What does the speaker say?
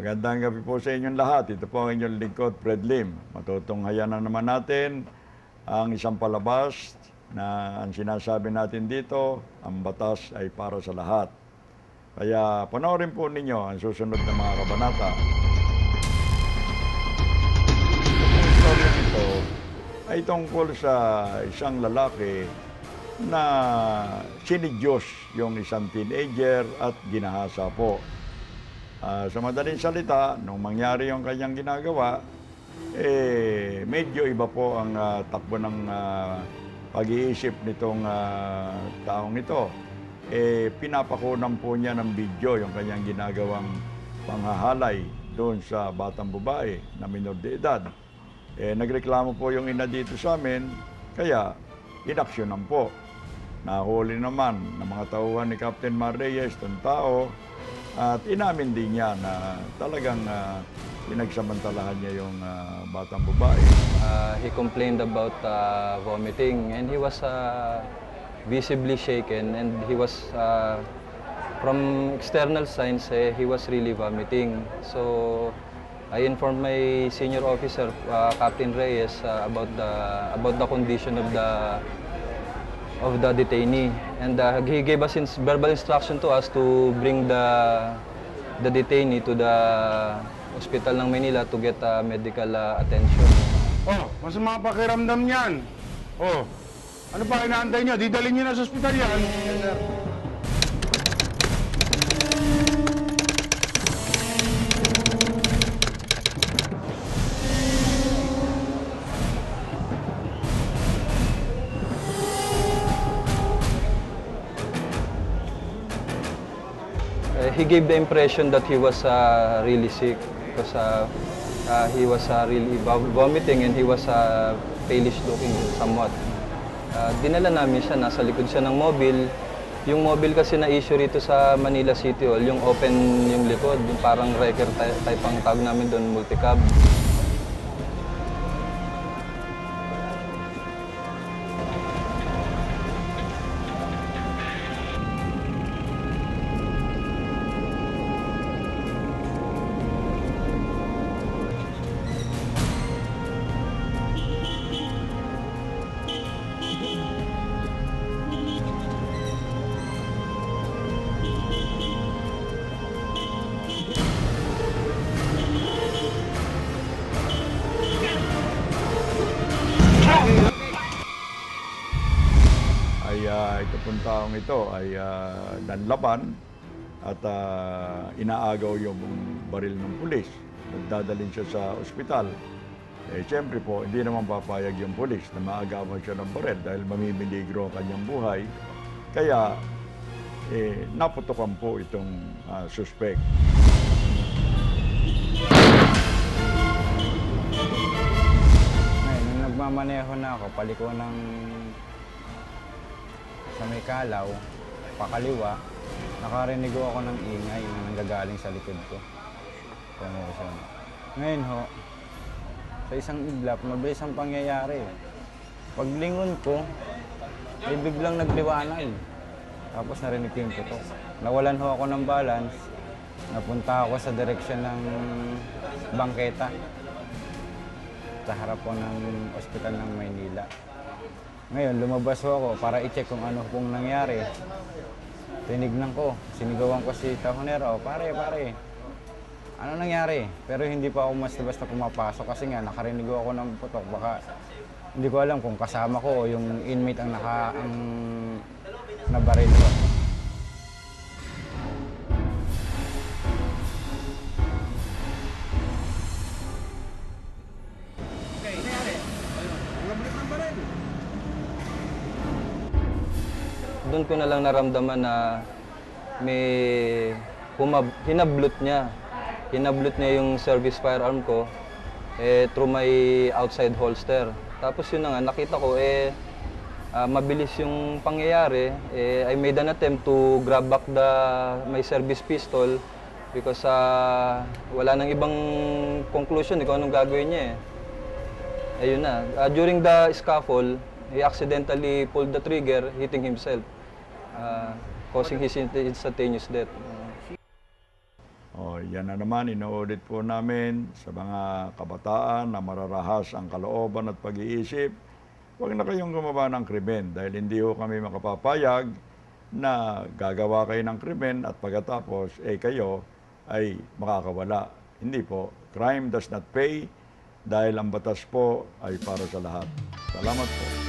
Magandang gabi po sa inyong lahat. Ito po ang inyong lingkod, Fred Lim. Matutunghayan na naman natin ang isang palabas na ang sinasabi natin dito, ang batas ay para sa lahat. Kaya panoorin po ninyo ang susunod na mga kabanata. Ang istorya nito ay tungkol sa isang lalaki na sinidyos yung isang teenager at ginahasa po. Sa madaling salita, nung mangyari yung kanyang ginagawa, medyo iba po ang takbo ng pag-iisip nitong taong ito. Pinapakunan po niya ng video yung kanyang ginagawang panghahalay doon sa batang babae na minor de edad. Nagreklamo po yung ina dito sa amin, kaya inaksyonan po. Nahuli naman ng mga tauhan ni Captain Mar Reyes, itong tao, at inamin din niya na talagang pinagsamantalahan niya yung batang babae. He complained about vomiting and he was visibly shaken and he was, from external signs, he was really vomiting. So I informed my senior officer, Captain Reyes, about the condition of the detainee, and he gave us verbal instruction to us to bring the detainee to the hospital ng Manila to get medical attention. Oh, masama pakiramdam niyan. Oh, ano pa inaantay niyo? Didalhin niyo na sa ospital yan. Yes, sir. He gave the impression that he was really sick because he was really vomiting and he was palish looking somewhat. Dinala namin siya, nasa likod siya ng mobile. Yung mobile kasi na-issue rito sa Manila City Hall, yung open yung likod, yung parang wrecker type ang tawag namin doon, multicab. Ito pong taong ito ay nanlaban at inaagaw yung baril ng pulis. Nagdadalhin siya sa ospital. Siyempre po, hindi naman papayag yung pulis na maagawan siya ng baril dahil mamimiligro ang kanyang buhay. Kaya naputukan po itong suspect. Ngayon, nung nagmamaneho na ako, paliko ng sa may kalaw, pakaliwa, nakarinig ako ng ingay na nanggagaling sa likod ko. Commotion. Ngayon ho, sa isang iglap, mabilis ang pangyayari. Paglingon ko, ay biglang nagliwanag. Tapos narinig ko yung putok. Nawalan ho ako ng balance. Napunta ako sa direksyon ng bangketa. Sa harap po ng ospital ng Maynila. Ngayon, lumabas ako para i-check kung ano pong nangyari. Tinignan ko, sinigawan ko si Tahonero, pare, ano nangyari? Pero hindi pa ako basta pumapasok kasi nga nakarinig ako ng putok. Baka hindi ko alam kung kasama ko o yung inmate ang nabaril ko. Doon ko na lang naramdaman na may hinablot niya. Hinablot niya yung service firearm ko through my outside holster. Tapos yun na nga, nakita ko mabilis yung pangyayari. I made an attempt to grab back my service pistol because wala nang ibang conclusion kung anong gagawin niya. Ayun na. During the scuffle, he accidentally pulled the trigger, hitting himself, causing his instantaneous death. O, yan na naman, inuulit po namin sa mga kabataan na mararahas ang kalooban at pag-iisip. Huwag na kayong gumawa ng krimen dahil hindi ho kami makapapayag na gagawa kayo ng krimen at pagkatapos, kayo ay makakawala. Hindi po. Crime does not pay dahil ang batas po ay para sa lahat. Salamat po.